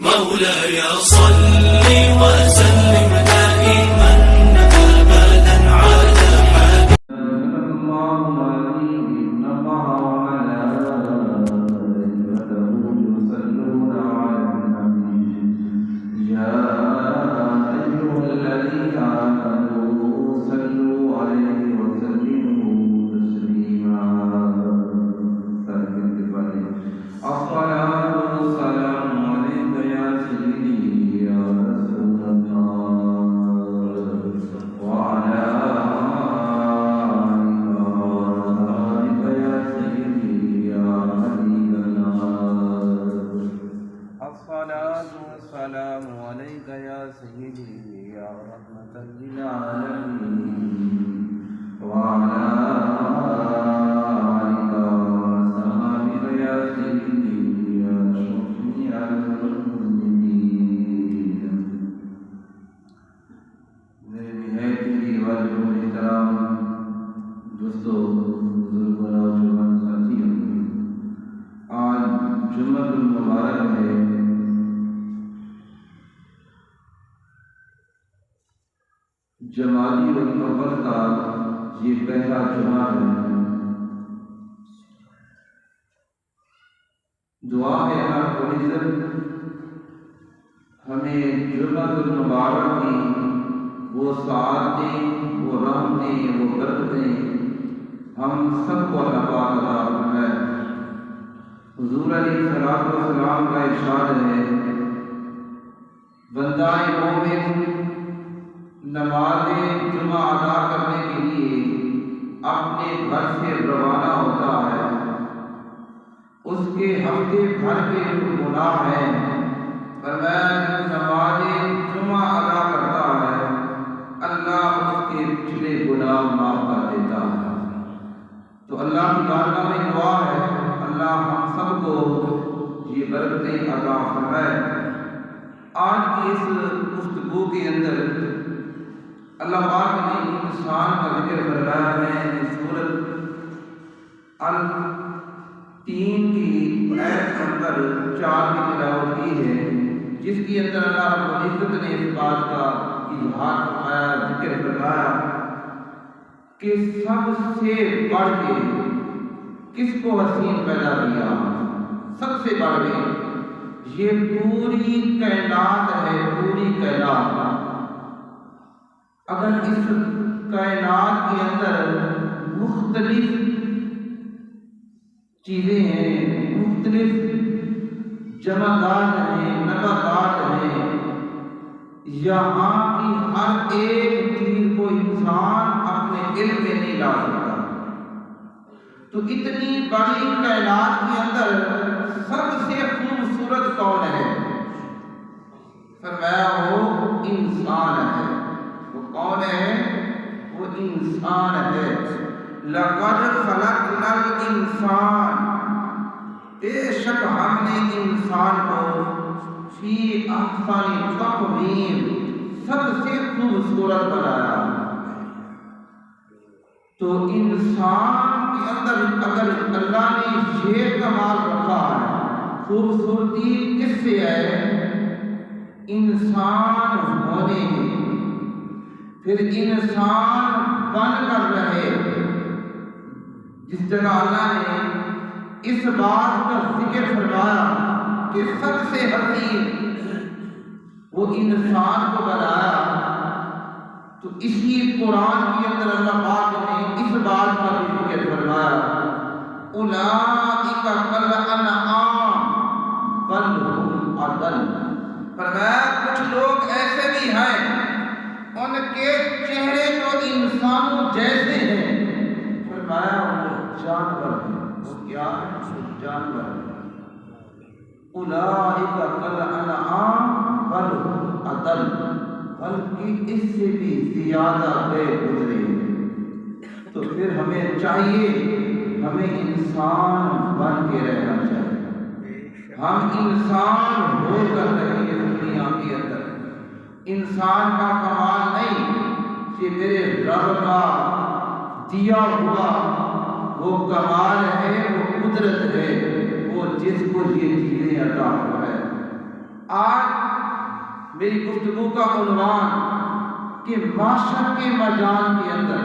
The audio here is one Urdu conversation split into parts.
مولاي صل وسلم دائما ابدا على السلام عليك يا سيدي يا رحمة للعالمين وعلى آلك وصحبك يا سيدي يا شفيع المسلمين. میرے نہایت ہی واجب احترام دوستو، بزرگوں اور نوجوان ساتھیوں، آج جمعہ المبارک ہے۔ جمادی الاول کا یہ پہلا جمعہ ہے۔ دعا ہے اللہ رب العزت ہمیں جمعہ المبارک کی وہ سعادتیں، وہ رحمتیں، وہ برکتیں ہم سب کو اللہ پاک عطا فرمائے۔ حضور علیہ السلام کا ارشاد ہے، بندہ مومن نماز جمعہ ادا کرنے کے لیے اپنے گھر سے روانہ ہوتا ہے، اس کے ہفتے بھر کے جو گناہ ہیں فرمایا نماز جمعہ ادا کرتا ہے اللہ اس کے پچھلے گناہ معاف کر دیتا ہے۔ تو اللہ کی بارگاہ میں دعا ہے اللہ ہم سب کو یہ برکتیں عطا فرمائے۔ آج کی اس گفتگو کے اندر اللہ پاک نے انسان کا ذکر فرمایا ہے۔ سورۃ ال-3 کی آیت نمبر 4 کی تلاوت کی ہے، جس کے اندر اللہ رب العزت نے اس بات کا اظہار فرمایا، ذکر فرمایا کہ سب سے بڑھ کے کس کو حسین پیدا کیا، سب سے بڑھ کے یہ پوری کائنات ہے، پوری کائنات۔ اگر اس کائنات کے اندر مختلف چیزیں ہیں، مختلف جمادات ہیں، نباتات ہیں، یہاں کی ہر ایک چیز کو انسان اپنے علم میں نہیں لا سکتا، تو اتنی بڑی کائنات کے اندر سب سے خوبصورت کون ہے؟ فرمایا وہ انسان ہے۔ کون ہے؟ وہ انسان ہے۔ لَقَدْ خَلَقْنَا الْإِنسَانَ، بے شک ہم نے انسان کو فی احسن تقویم سب سے خوبصورت بنایا۔ تو انسان کے اندر اگر اللہ نے یہ کمال رکھا ہے، خوبصورتی کس سے ہے؟ انسان ہونے کی، پھر انسان بن کر رہے۔ جس جگہ اللہ نے اس بات کا ذکر فرمایا کہ سب سے حسین وہ انسان کو بنایا، تو اسی قرآن کے اندر اللہ پاک نے اس بات کا بھی ذکر فرمایا، اولئک کالانعام بل هم اضل۔ فرمایا کچھ لوگ ایسے بھی ہیں ان کے چہرے تو انسانوں جیسے ہیں، فرمایا وہ جانور ہیں۔ وہ کیا ہے؟ جانور ہیں۔ اولئک کالانعام بل هم اضل، بلکہ اس سے بھی زیادہ بے گزرے۔ تو پھر ہمیں چاہیے، ہمیں انسان بن کے رہنا چاہیے۔ ہم انسان ہو کر رہے ہیں دنیا کے اندر۔ انسان کا کمال نہیں کہ میرے رب کا دیا ہوا وہ کمال ہے، وہ قدرت ہے، وہ جس کو یہ چیزیں عطا فرمائے۔ آج میری گفتگو کا عنوان کہ معاشر کے میدان کے اندر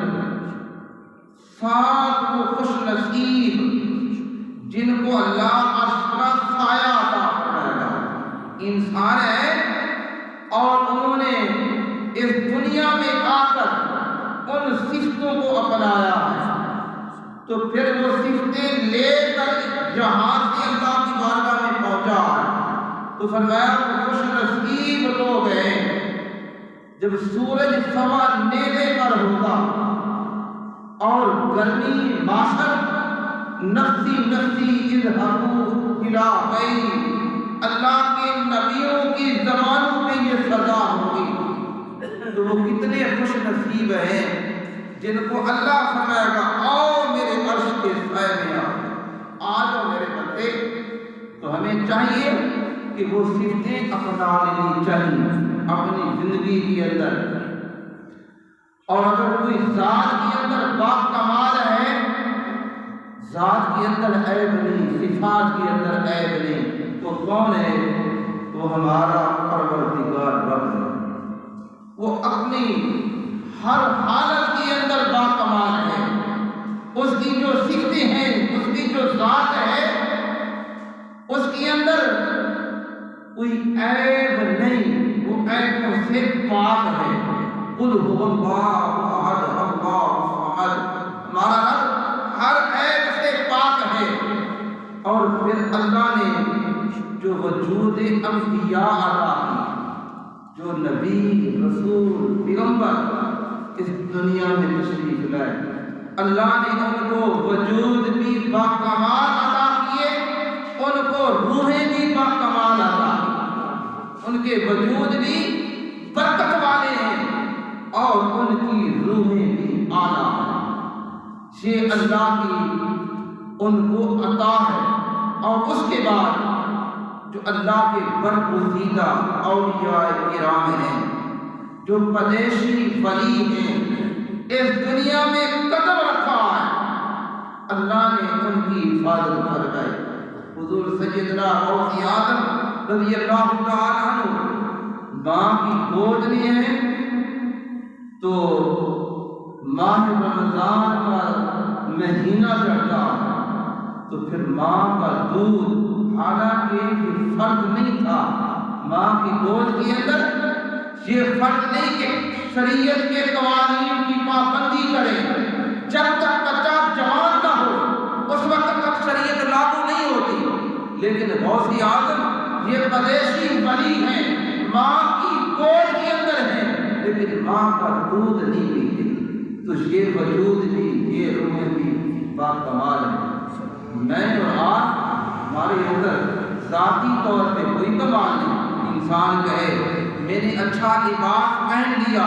7 وہ خوش نصیب جن کو اللہ عرش کا سایہ عطا فرمائے گا، انسان ہے اور انہوں نے اس دنیا میں آ کر ان صفتوں کو اپنایا ہے، تو پھر وہ صفتیں لے کر جہاں سے اللہ کی بارگاہ میں پہنچا ہے، تو فرمایا وہ خوش نصیب لوگ ہیں جب سورج سوا نیزے پر ہوگا اور گرمی معاشر نفسی نفسی اذهبوا الی غیری، اللہ کے نبیوں کی زبانوں پہ یہ سزا ہوگی، تو وہ کتنے خوش نصیب ہیں جن کو اللہ فرمائے گا آؤ میرے عرش کے سائے میں آ جاؤ میرے بندے۔ تو ہمیں چاہیے کہ وہ صفتیں اپنا لینی چاہیے اپنی زندگی کے اندر، اور اگر کوئی ذات کے اندر با کمال ہے، ذات کے اندر عیب نہیں، صفات کے اندر عیب نہیں، تو کون ہے؟ وہ ہمارا پروردگار رب ہے، وہ اپنی ہر حالت کے اندر با کمال ہے، اس کی جو صفتیں ہیں، اس کی جو ذات ہے، اس کے اندر کوئی عیب نہیں، وہ عیبوں سے پاک ہے۔ قل هو اللہ احد اللہ الصمد، ہمارا رب ہر عیب سے پاک ہے۔ اور پھر اللہ نے جو وجود انبیاء عطا کی، جو نبی رسول پیغمبر اس دنیا میں تشریف لائے، اللہ نے ان کو وجود بھی باکمال عطا کیے، ان کو روحیں بھی باکمال عطا کی، ان کے وجود بھی برکت والے ہیں اور ان کی روحیں بھی اعلیٰ ہیں۔ یہ اللہ کی ان کو عطا ہے۔ اور اس کے بعد جو اللہ کے برگزیدہ اولیاء کرام ہیں، جو پدیشی ولی ہیں، اس دنیا میں قدم رکھا ہے، اللہ نے ان کی حفاظت فرمائی۔ حضور سیدنا غوث اعظم رضی اللہ تعالیٰ عنہ ماں کی گود میں ہیں، تو ماہ رمضان کا مہینہ چڑھتا ہے، تو پھر ماں کا دودھ، حالانکہ یہ فرض نہیں تھا ماں کی گود کے اندر، یہ فرض نہیں کہ شریعت کے قوانین کی پابندی کرے، جب تک بچہ جوان نہ ہو اس وقت تک شریعت لاگو نہیں ہوتی، لیکن غوث اعظم یہ پدیشی ولی ہیں، ماں کی گود کے اندر ہیں، لیکن ماں کا دودھ نہیں پیتے، تو یہ وجود بھی، یہ روح بھی باکمال ہے۔ میں اور آپ ہمارے اندر ذاتی طور پہ کوئی کمال نہیں، انسان کہے میں نے اچھا لباس پہن لیا،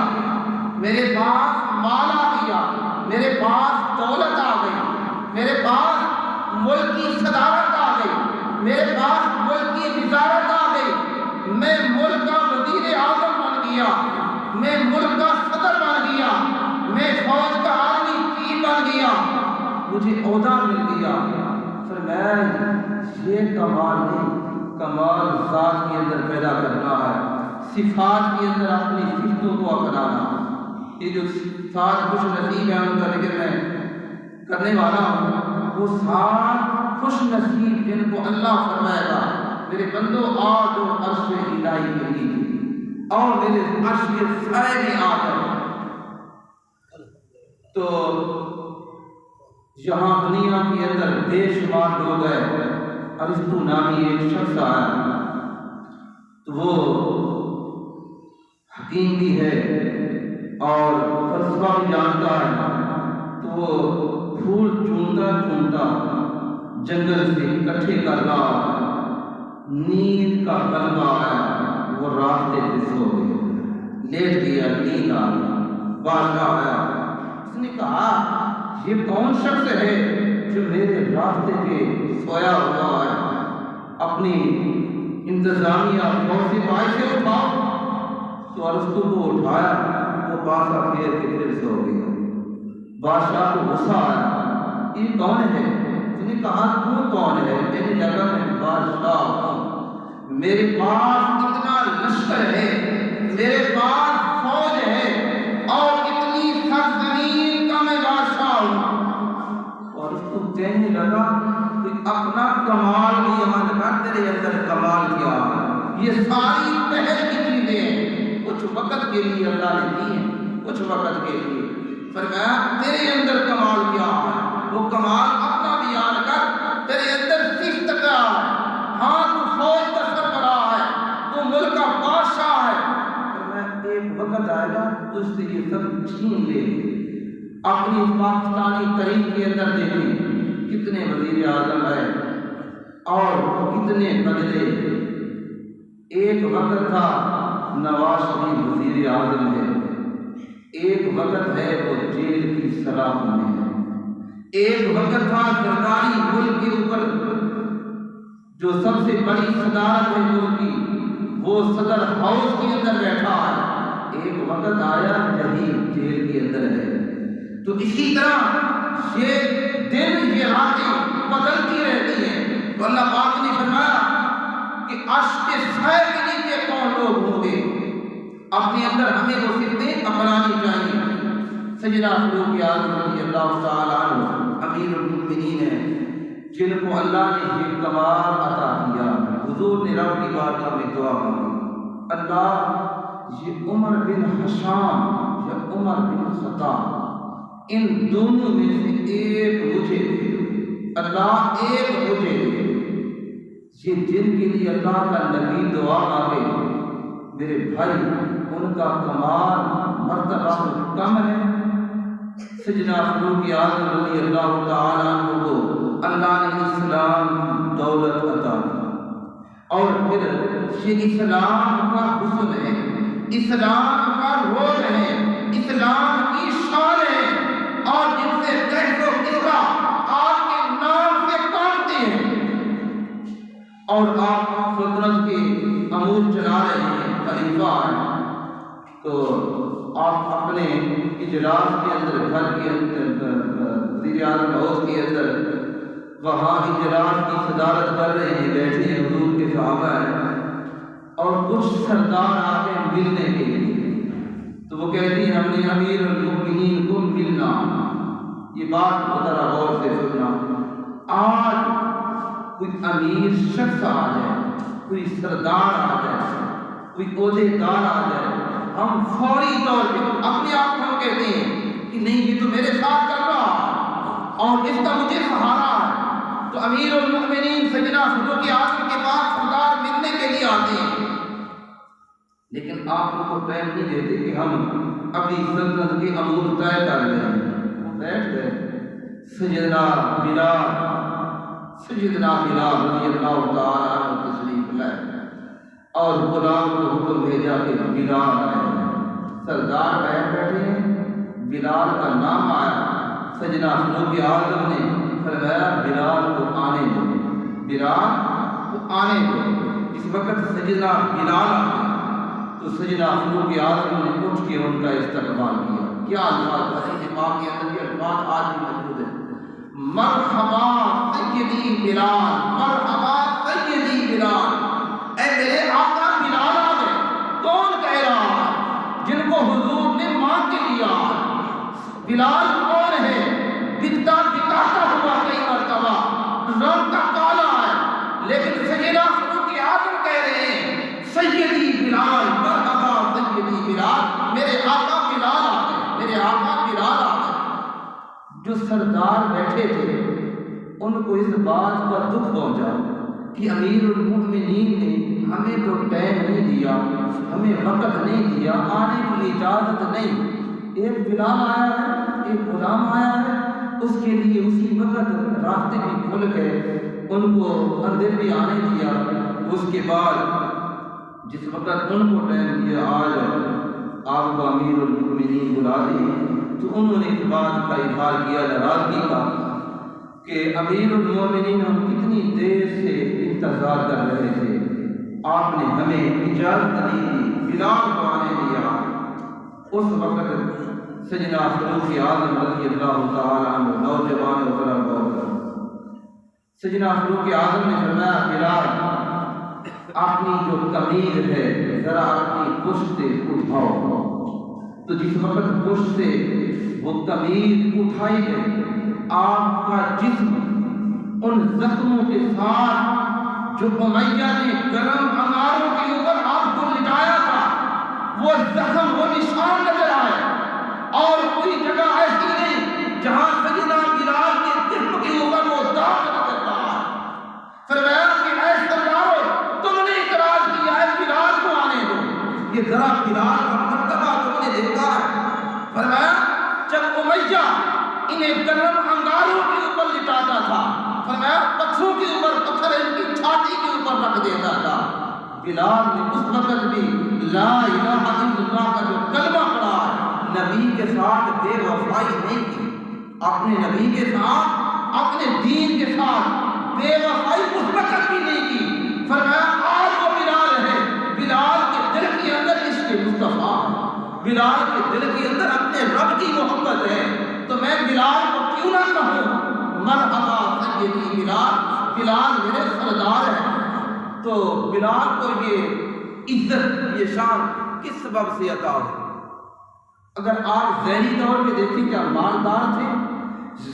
میرے پاس مال آ گیا، میرے پاس دولت آ گئی، میرے پاس ملک کی صدارت آ گئی، میرے پاس ملک کی وزارت آ گئی، میں ملک کا وزیر اعظم بن گیا، میں ملک کا صدر بن گیا، میں فوج کا آرمی چیف بن گیا، مجھے عہدہ مل گیا۔ فرمایا یہ کمال نہیں، کمال ذات کے اندر پیدا کرنا ہے، صفات کے اندر اپنی صفتوں کو اپنانا۔ یہ جو 7 خوش نصیب ہیں ان کا ذکر میں کرنے والا ہوں، وہ 7 خوش نصیب جن کو اللہ فرمائے گا میرے بندو آ جو عرش الہی کے نیچے اور میرے عرش کے سائے میں آ جاؤ۔ تو یہاں دنیا کے اندر بے شمار لوگ ہیں، ارسطو نامی ایک شخص آیا، تو وہ حکیم بھی ہے اور فلسفہ بھی جانتا ہے، تو وہ پھول چنتا جنگل سے اکٹھے کر رہا، نیند کا غلبہ آیا، وہ راستے پہ سو گیا، لیٹ گیا، نیند آ گئی، بادشاہ آیا، اس نے کہا یہ کون شخص ہے جو میرے راستے پہ سویا ہوا ہے، اپنی انتظامیہ فوج سپاہی سے اٹھاؤ۔ تو ارسطو کو اٹھایا، وہ پاسا پھیر کے پھر سو گیا۔ بادشاہ کو غصہ آیا، یہ کون ہے؟ اس نے کہا تو کون ہے؟ میری جگہ میں بادشاہ ہوں، میرے پاس اتنا لشکر ہے، میرے پاس فوج ہے اور اتنی سرزمین کا میں بادشاہ ہوں۔ اور اس کو کہنے لگا کہ اپنا کمال بیان کر، تیرے اندر کمال کیا ہے؟ یہ ساری پہل کی چیزیں ہیں، کچھ وقت کے لیے اللہ نے دی ہیں، کچھ وقت کے لیے۔ فرمایا تیرے اندر کمال کیا ہے؟ وہ کمال اپنا بیان کر، تیرے اندر صفت کیا ہے؟ ہاں تو فوج کا سربراہ ہے، تو ملک کا بادشاہ ہے، فرمایا ایک وقت آئے گا تو اس سے یہ سب چھین لے۔ اپنی پاکستانی تاریخ کے اندر دیکھیں کتنے وزیر اعظم ہے اور کتنے بدلے۔ ایک وقت تھا نواز شریف وزیر اعظم ہے، ایک وقت ہے وہ جیل کی سلاخ میں ہے، ایک وقت تھا سرکاری ملک کے اوپر جو سب سے بڑی صدارت ہے ملک کی، وہ صدر ہاؤس کے اندر بیٹھا ہے، ایک وقت آیا جہنم جیل کے اندر ہے۔ تو اسی طرح یہ دن یہ راتیں بدلتی رہتی ہیں۔ تو اللہ پاک نے فرمایا کہ عرش کے سائے کے نیچے کون لوگ ہوں گے؟ اپنے اندر ہمیں وہ صفتیں اپنانی چاہیے۔ سیدنا فاروق اعظم رضی اللہ تعالیٰ عنہ امیر المؤمنین ہیں، جن کو اللہ نے یہ کمال عطا کیا۔ حضور نے رب کی بارگاہ میں دعا مانگی، اللہ یہ عمر بن حشام یا عمر بن خطاب، ان دونوں میں سے ایک مجھے دے، اللہ ایک مجھے دے۔ یہ جن کے لیے اللہ کا نبی دعا مانگے میرے بھائی، ان کا کمال مرتبہ کم ہے۔ سیدنا فاروق اعظم رضی اللہ تعالیٰ عنہ کو اللہ نے اسلام کی دولت عطا کی، اور پھر یہ اسلام کا حسن ہے، اسلام کا رول ہے، اسلام کی شان ہے، اور جن سے کہہ دو کسرا آپ کے نام سے کانپتے ہیں، اور آپ سلطنت کے امور چلا رہے ہیں، خلیفہ ہیں، تو آپ اپنے اجلاس کے اندر، گھر کے اندر، وزیر اعظم ہاؤس کے اندر وہاں اجلاس کی صدارت کر رہے ہیں، بیٹھے ہیں، حضور کے صحابہ ہیں، اور کچھ سردار آتے ہیں ملنے کے لیے، تو وہ کہتے ہیں ہم نے امیر المؤمنین کو ملنا۔ یہ بات ذرا غور سے سننا، آج کوئی امیر شخص آ جائے، کوئی سردار آ جائے، کوئی عہدے دار آ جائے، ہم فوری طور پہ اپنے آپ کو ہم کہتے ہیں کہ نہیں یہ تو میرے ساتھ کر رہا ہے اور اس کا مجھے سہارا ہے۔ تو امیر المؤمنین سیدنا فاروق اعظم کے پاس سردار ملنے کے لیے آتے ہیں، لیکن آپ کو ٹائم نہیں دیتے کہ ہم اپنی سلطنت کے امور طے کر لیں۔ وہ بیٹھ گئے، سیدنا بلال رضی اللہ تعالیٰ عنہ تشریف لائے اور غلام کو حکم بھیجا کہ بلال آئے۔ سردار بیٹھے ہیں، بلال کا نام آیا، سیدنا فاروق اعظم نے فرمایا بلال کو آنے دو، بلال کو آنے دو۔ اس وقت سیدنا بلال آ گئے تو سیدنا فاروق اعظم نے اٹھ کے ان کا استقبال کیا۔ کیا الفاظ ہے پاک کے اندر، یہ الفاظ آج بھی موجود ہے، مرحبا سیدی بلال، مرحبا سیدی بلال، اے میرے آقا بلال آ گئے۔ کون کہہ رہا ہے؟ جن کو حضور نے مانگ کے لیا۔ بلال کون ہے؟ بکتا بکاتا ہوا کئی مرتبہ، رنگ کا کالا ہے، لیکن سیدنا فاروق اعظم کہہ رہے ہیں سیدی بلال، مرحبا سیدی بلال، میرے آقا بلال آ گئے، میرے آقا بلال آ گئے۔ جو سردار بیٹھے تھے ان کو اس بات کا دکھ پہنچا کہ امیر المؤمنین نے ہمیں تو ٹائم نہیں دیا، ہمیں وقت نہیں دیا، آنے کی اجازت نہیں۔ ایک بلال آیا ہے، ایک غلام آیا ہے، اس کے لیے اسی وقت راستے بھی کھل گئے، ان کو اندر بھی آنے دیا۔ اس کے بعد جس وقت ان کو ٹائم دیا، آج آپ کو امیر المؤمنین بلا دیں، تو انہوں نے اس بات کا اظہار کیا ناراضگی کا کہ امیر المؤمنین ہم کتنی دیر سے انتظار کر رہے تھے، آپ نے ہمیں اجازت نہیں دی، بلال کو آنے دیا۔ اس وقت سیدنا فاروق اعظم رضی اللہ تعالیٰ عنہ نوجوان و غور کر، سیدنا فاروق اعظم نے فرمایا بلال اپنی جو قمیض ہے ذرا اپنی پشت سے اٹھاؤ. تو جس وقت پشت سے وہ قمیض اٹھائی گئی آپ کا جسم ان زخموں کے ساتھ جو امیہ نے گرم انگاروں کے اوپر آپ کو لٹایا تھا وہ زخم وہ نشان نظر آئے. اور کوئی جگہ ایسی نہیں جہاں سیدنا بلال کے جسم کے اوپر وہ داغ نظر آئے. فرمایا کہ اے سردارو تم نے اعتراض کیا ہے بلال کو آنے دو. یہ ذرا بلال کا مرتبہ تم نے دیکھا ہے. فرمایا جب امیہ انہیں گرم انگاروں کے اوپر لٹاتا تھا فرمایا پتھروں کے اوپر پتھر ان کی چھاتی کے اوپر رکھ دیتا تھا. بلال نے اس وقت بھی لا الہ الا اللہ کا جو کلمہ پڑھا ہے نبی کے ساتھ بے وفائی نہیں کی. اپنے نبی کے ساتھ اپنے دین کے ساتھ بے وفائی اس وقت بھی نہیں کی. فرمایا آج وہ بلال ہے. بلال کے دل کے اندر عشق مصطفیٰ ہے. بلال کے دل کے اندر اپنے رب کی محبت ہے. تو میں بلال کو کیوں نہ کہوں مرحبا سیدی بلال. بلال میرے سردار ہیں. تو بلال کو یہ عزت یہ شان کس سبب سے عطا ہوئی؟ اگر آپ ذہنی طور پہ دیکھیں کیا مالدار تھے؟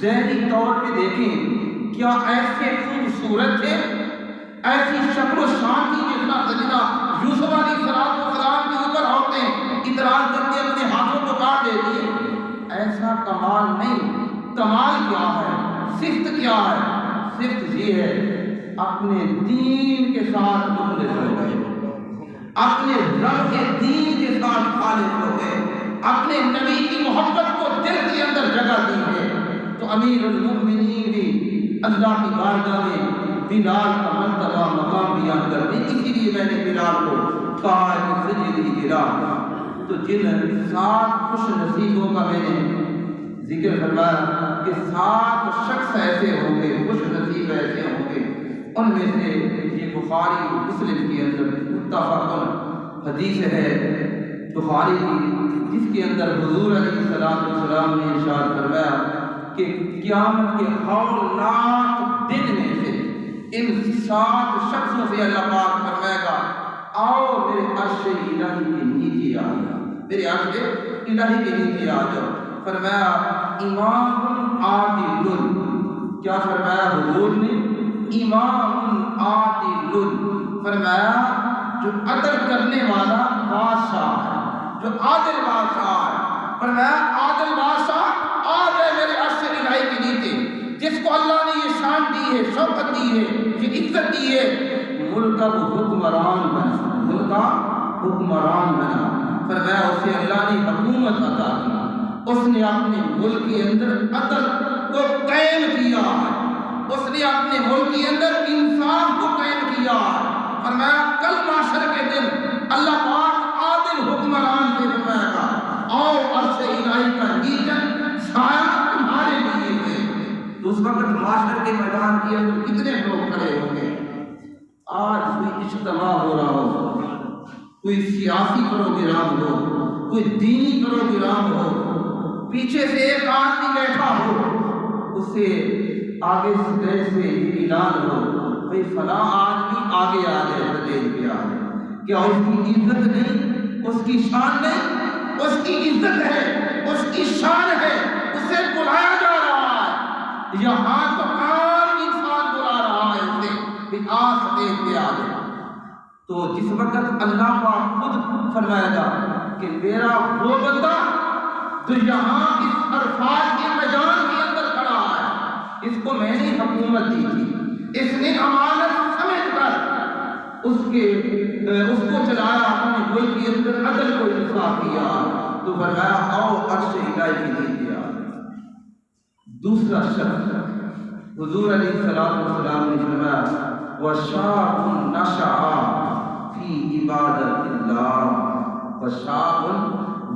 ذہنی طور پہ دیکھیں کیا ایسے خوبصورت تھے؟ ایسی شکل و شان کی جتنا سجدہ یوسف علیہ السلام کے اوپر عورتیں اعتراض کر کے اپنے ہاتھوں کو کاٹ دیتی ہیں؟ ایسا کمال نہیں. کمال کیا ہے؟ صفت کیا ہے؟ صفت یہ ہے اپنے دین کے ساتھ مخلص ہو گئے, اپنے رب کے دین کے ساتھ خالص ہو گئے, اپنے نبی کی محبت کو دل کے اندر جگہ دی ہے. تو امیر المؤمنین بھی اللہ کی بارگاہ میں بلال کا مرتبہ مقام بیان کرتے. اسی لیے میں نے بلال کو کہا ہے کہ سجدی بلال. تو جن 7 خوش نصیبوں کا میں نے ذکر فرمایا کہ 7 شخص ایسے ہوں گے, خوش نصیب ایسے ہوں گے, ان میں سے یہ بخاری مسلم کے اندر متفق حدیث ہے بخاری کی جس کے اندر حضور علیہ السلام نے ارشاد فرمایا کہ قیامت کے ہولناک دن میں سے ان 7 شخصوں سے اللہ پاک فرمائے گا آؤ میرے عرش الہی کے نیچے آ جاؤ, میرے عرش الہی کے نیچے آ جاؤ. فرمایا امام عادل. کیا فرمایا حضور نے؟ امام عادل. فرمایا جو عدل کرنے والا بادشاہ ہے, جو عادل بادشاہ ہے. فرمایا عادل بادشاہ آ گئے میرے عرش الہی کے نیچے, جس کو اللہ نے یہ شان دی ہے, شوکت دی ہے, یہ عزت دی ہے. ملک کا حکمران بنا, ملک کا حکمران بنا. فرمایا اسے اللہ نے حکومت عطا کی, اس نے اپنے ملک کے اندر عدل کو قائم کیا ہے, اس نے اپنے ملک کے اندر انصاف کو قائم کیا ہے. فرمایا کل معاشر کے دن اللہ پاک عادل حکمران سے فرمائے گا آؤ عرش الہی کا نیچے سایہ تمہارے لیے ہے. تو اس وقت معاشر کے میدان کے اندر کتنے لوگ کھڑے ہوں گے؟ آج کوئی اجتماع ہو رہا ہو, کوئی سیاسی پروگرام ہو, کوئی دینی پروگرام ہو, پیچھے سے ایک آدمی بیٹھا ہو, اسے آگے سے اعلان ہو بھئی فلاں آدمی آگے آ جائے, سٹیج پہ آ جائے. کیا اس کی عزت نہیں, اس کی شان نہیں؟ اس کی عزت ہے, اس کی شان ہے, اسے بلایا جا رہا ہے. یہاں تو عام انسان بلا رہا ہے اسے کہ آ سٹیج پہ آ جائے. تو جس وقت اللہ پاک خود فرمائے گا کہ میرا وہ بندہ جو یہاں اس عرفات کے میدان کے اندر کھڑا ہے, اس کو میں نے حکومت دی تھی, اس نے امانت سمجھ کر اس کو چلایا, اپنے ملک کے اندر عدل کو انصاف کیا. تو فرمایا آؤ عرش الہی کے نیچے آ. دوسرا شخص حضور علیہ السلام نے فرمایا وَشَابٌ نَشَأَ فِي عِبَادَةِ اللَّهِ. وَشَابٌ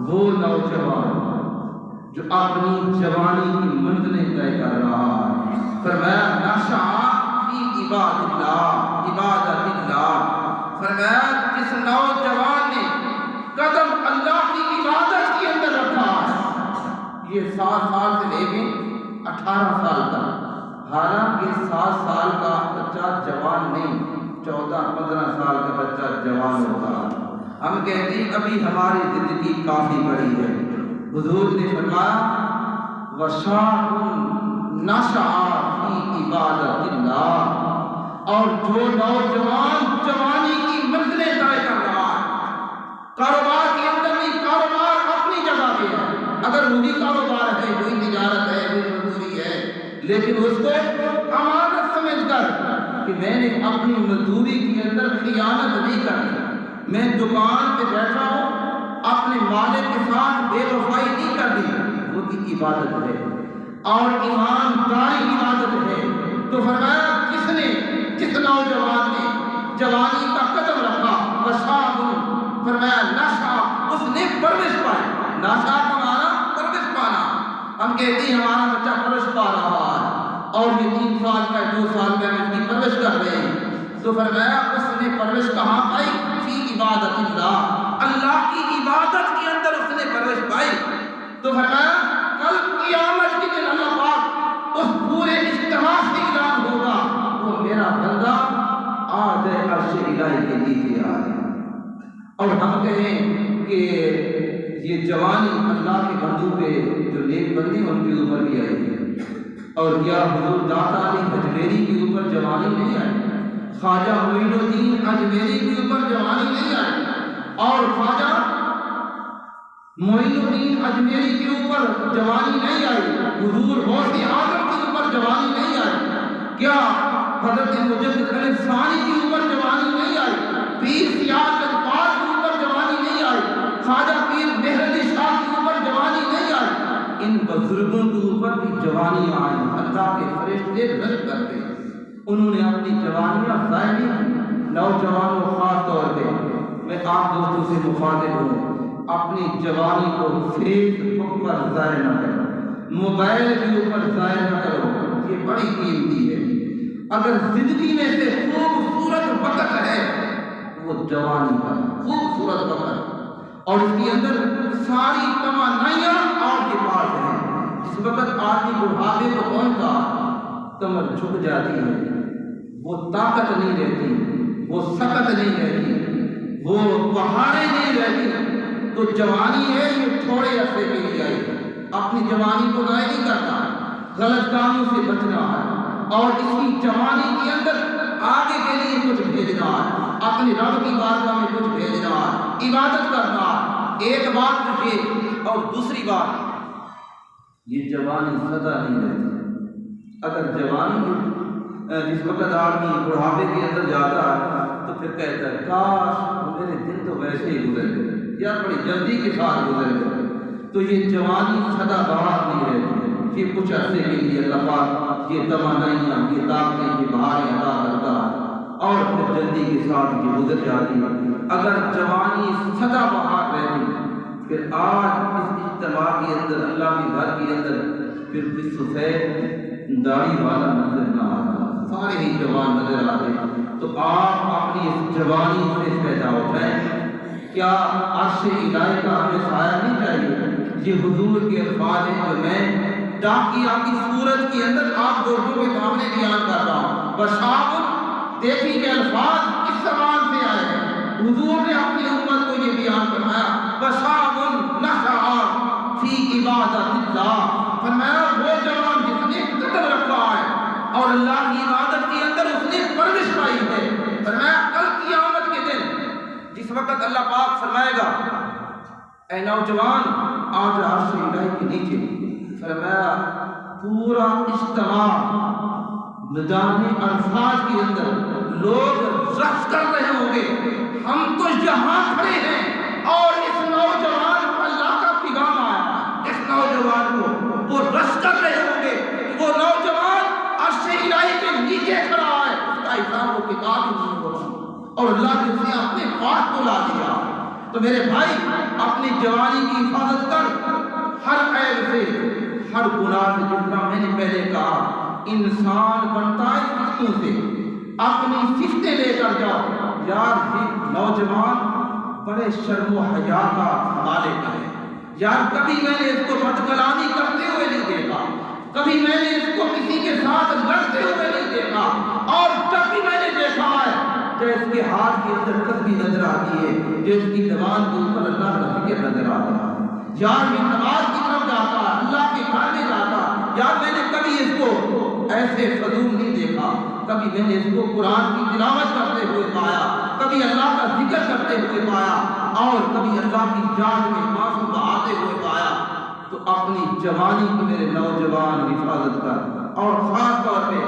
وہ نوجوان جو اپنی جوانی کی منزلیں طے کر رہا ہے. فرمایا نشأ فی عبادۃ اللہ. فرمایا جس نوجوان نے قدم اللہ کی عبادت کے اندر رکھا ہے, یہ 7 سال سے لے کے 18 سال تک, حالانکہ 7 سال کا بچہ جوان نہیں, 14-15 سال کا جوان ہوتا ہے۔ ہم کہتے ہیں ابھی ہماری زندگی کافی بڑی ہے۔ حضور نے فرمایا وَشَابٌ نَشَأَ فِي عِبَادَةِ اللَّهِ، اور جو نوجوان جوانی کی منزلیں طے کر رہا ہے، کاروبار کے اندر نہیں، کاروبار اپنی جگہ پہ ہے، اگر وہی کاروبار ہے، وہی تجارت ہے، وہی مزدوری ہے، لیکن اس کو امانت سمجھ کر کہ میں نے اپنی مزدوری کے اندر خیانت نہیں کرنی، میں دکان پہ بیٹھا ہوں اپنے مالک کے ساتھ بے وفائی نہیں کرنی، وہ کی عبادت ہے اور ایمانداری عبادت ہے۔ تو فرمایا جس نوجوان نے جوانی کا قدم رکھا، وشاب، فرمایا نشا، اس نے پرورش پائی۔ نشا کا معنی پرورش پانا۔ ہم کہتے ہیں ہمارا بچہ پرورش پا رہا ہے اور یہ 3 سال کا 2 سال کا اس کی پرورش کر رہے ہیں، تو فرمایا اس نے پرورش کہاں پائی؟ فی عبادت اللہ، اللہ کی عبادت کے اندر اس نے پرورش پائی۔ تو فرمایا کل قیامت کے دن اللہ پاک اس پورے اجتماع سے اعلان ہوگا وہ میرا بندہ آ جائے عرش الہی کے نیچے آ جائے۔ اور ہم کہیں کہ یہ جوانی اللہ کے بندوں پہ جو نیک بندی ان کے اوپر بھی آئی ہے، اور کیا حضور داتا علی اجمیری کے اوپر جوانی نہیں آئی؟ خواجہ معین الدین اجمیری کے اوپر جوانی نہیں آئی؟ اور خواجہ معین الدین اجمیری کے اوپر جوانی نہیں آئی؟ حضور غوث اعظم کے اوپر جوانی نہیں آئی؟ کیا حضرت مجدد علی ثانی کے اوپر جوانی نہیں آئی؟ پیر سیاد اجپال کے اوپر جوانی نہیں آئی؟ خواجہ پیر مہر علی شاہ کے اوپر جوانی نہیں آئی؟ ان بزرگوں کے اوپر بھی جوانی آئی، اللہ کے فرشتے رشک کرتے ہیں، انہوں نے اپنی جوانیاں ضائع نہیں کی۔ نوجوانوں خاص طور پہ میں آپ دوستوں سے مخاطب ہوں، اپنی جوانی کو فیس بک پر ضائع نہ کرو، موبائل کے اوپر ضائع نہ کرو، یہ بڑی قیمتی ہے۔ اگر زندگی میں سے خوبصورت وقت ہے وہ جوانی کا خوبصورت وقت، اور اس کے اندر ساری توانائیاں آپ کے پاس ہیں۔ اس وقت آدمی بڑھاپے کو پہنچتا، کمر جھک جاتی ہے، وہ طاقت نہیں رہتی، وہ سکت نہیں رہتی، وہ پہاڑیں نہیں رہتی۔ تو جوانی ہے یہ تھوڑے عرصے کے لیے آئی، اپنی جوانی کو ضائع نہیں کرتا، غلط کاموں سے بچنا ہے، اور اسی جوانی کے اندر آگے کے لیے کچھ بھیجنا ہے، اپنی رب کی بارگاہ میں کچھ بھیجنا ہے، عبادت کرنا ہے۔ ایک بات مجھے، اور دوسری بات یہ جوانی سدا نہیں رہتی۔ اگر جوانی جس وقت آدمی بڑھاپے کے اندر جاتا ہے تو پھر کہتا ہے کاش میرے دن تو ویسے ہی گزر گئے یا بڑی جلدی کے ساتھ گزر گئے۔ تو یہ جوانی سدا بہار نہیں رہتی، یہ کچھ عرصے کے لیے اللہ پاک یہ توانائیاں، یہ طاقتیں، یہ بہاریں عطا کرتا ہے اور پھر جلدی کے ساتھ یہ گزر جاتی ہے۔ اگر جوانی سدا بہار رہتی پھر آج اس اجتماع کے اندر، اللہ کے گھر کے اندر، پھر کوئی سفید داڑھی والا نظر نہ آتا، سارے ہی جوان نظر آتے۔ تو آپ اپنی اس جوانی سے فائدہ اٹھائیں۔ کیا عرش الہی کا ہمیں سایہ نہیں چاہیے؟ یہ حضور کے الفاظ ہیں جو میں ڈاکیہ کی صورت کے اندر آپ دوستوں کے سامنے بیان کر رہا ہوں۔ بشاوت دیکھی کے الفاظ کس زبان سے آئے ہیں؟ حضور نے اپنی امت کو یہ بیان فرمایا، بشاوت نشأ فی عبادت اللہ، فرمایا وہ جوان جس نے قدم رکھا ہے اور اللہ کی عبادت کے اندر اس نے پرورش پائی ہے۔ فرمایا کل قیامت کے دن جس وقت اللہ پاک فرمائے گا اے نوجوان آج عرش الہی کے نیچے، فرمایا پورا اجتماع میدان الفاظ کے اندر لوگ رقص کر رہے ہوں گے، ہم تو یہاں کھڑے ہیں اور اس نوجوان کو اللہ کا پیغام آیا، اس نوجوان کو وہ رقص کر رہے ہوں گے، وہ نوجوان عرش الہی کے نیچے کھڑا ہے، اس کا حساب و کتاب ہی نہیں ہوگا، اور اللہ نے اسے اپنے پاس کو لا دیا۔ تو میرے بھائی اپنی جوانی کی حفاظت کر، ہر عیب سے، ہر گناہ سے، جتنا میں نے پہلے کہا انسان بنتا ہے صفتوں سے، اپنی صفتیں لے کر جاؤ۔ یار یہ نوجوان بڑے شرم و حیا کا مالک ہے، یار کبھی میں نے اس کو بد کلامی کرتے ہوئے نہیں دیکھا، کبھی میں نے اس کو کسی کے ساتھ لڑتے ہوئے نہیں دیکھا، اور جب بھی میں نے دیکھا ہے جو اس کے ہاتھ کے اندر تسبیح نظر آتی ہے، جو اس کی زبان کے اوپر اللہ کا ذکر نظر آتا ہے، یار یہ نماز کی طرف جاتا، اللہ کے گھر میں جاتا، یار میں نے کبھی اس کو ایسے فضول نہیں دیکھا، کبھی میں نے اس کو قرآن کی تلاوت کرتے ہوئے پایا، کبھی اللہ کا ذکر کرتے ہوئے پایا، اور کبھی اللہ کی یاد میں آنسو بہاتے ہوئے پایا۔ تو اپنی جوانی کی میرے نوجوان حفاظت کر، اور خاص طور پہ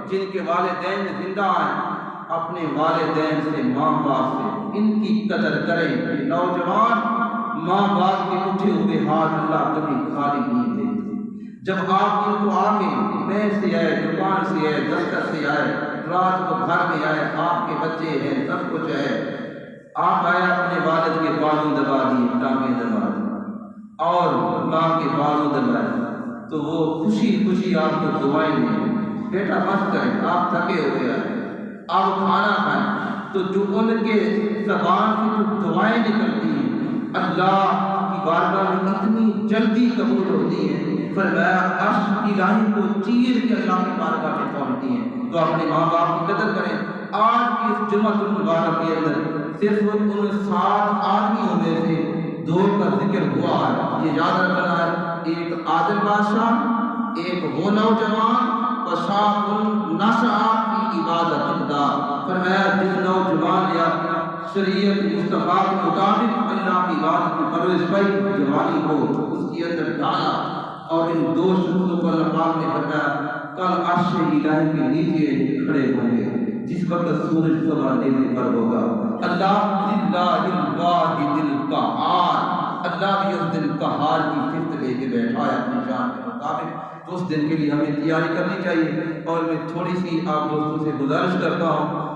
جن کے والدین زندہ ہیں، اپنے والدین سے، ماں باپ سے ان کی قدر کریں۔ نوجوان ماں باپ کے اٹھے ہوئے ہاتھ اللہ کبھی خالی نہیں دیتے۔ جب آپ ان کو آ کے بینک سے آئے، دکان سے آئے، دفتر سے آئے، رات کو گھر میں آئے، آپ کے بچے ہیں، سب کچھ ہے، آپ آئے اپنے والد کے بالوں دبا دیے، ٹانگیں دبا دی اور ماں کے بالوں دبائے، تو وہ خوشی خوشی آپ کو دعائیں دیں، بیٹا مت کریں، آپ تھکے ہوئے ہیں، آپ کھانا کھائیں۔ تو جو ان کے زبان سے جو دعائیں نکلتی ہیں اللہ کی بارگاہ میں اتنی جلدی قبول ہوتی ہیں، فرمایا عرش کی لاہی کو چیر کے اللہ کی بارگاہ میں پہنچتی ہیں۔ تو اپنے ماں باپ کی قدر کریں۔ آج کی اس جمعۃ المبارک کے اندر صرف ان 7 آدمیوں میں سے 2 کا ذکر ہوا ہے، یہ یاد رکھنا ہے، ایک عادل بادشاہ، ایک وہ نوجوان، وشاب نشأ فی عبادت اللہ، فرمایا جس نوجوان یا شریعت مصطفیٰ کے مطابق اللہ کی عبادت کی پرورش پائی، جوانی کو اس کے اندر ڈالا، اور ان 2 شخصوں کو اللہ پاک نے فرمایا کل عرش الہی کے نیچے کھڑے ہوں گے جس وقت سورج سوا دینے پر ہوگا۔ اللہ للہ الواحد القہار، اللہ بھی اس دن قہار کی صفت لے کے بیٹھا ہے اپنی شان کے مطابق۔ تو اس دن کے لیے ہمیں تیاری کرنی چاہیے، اور میں تھوڑی سی آپ دوستوں سے گزارش کرتا ہوں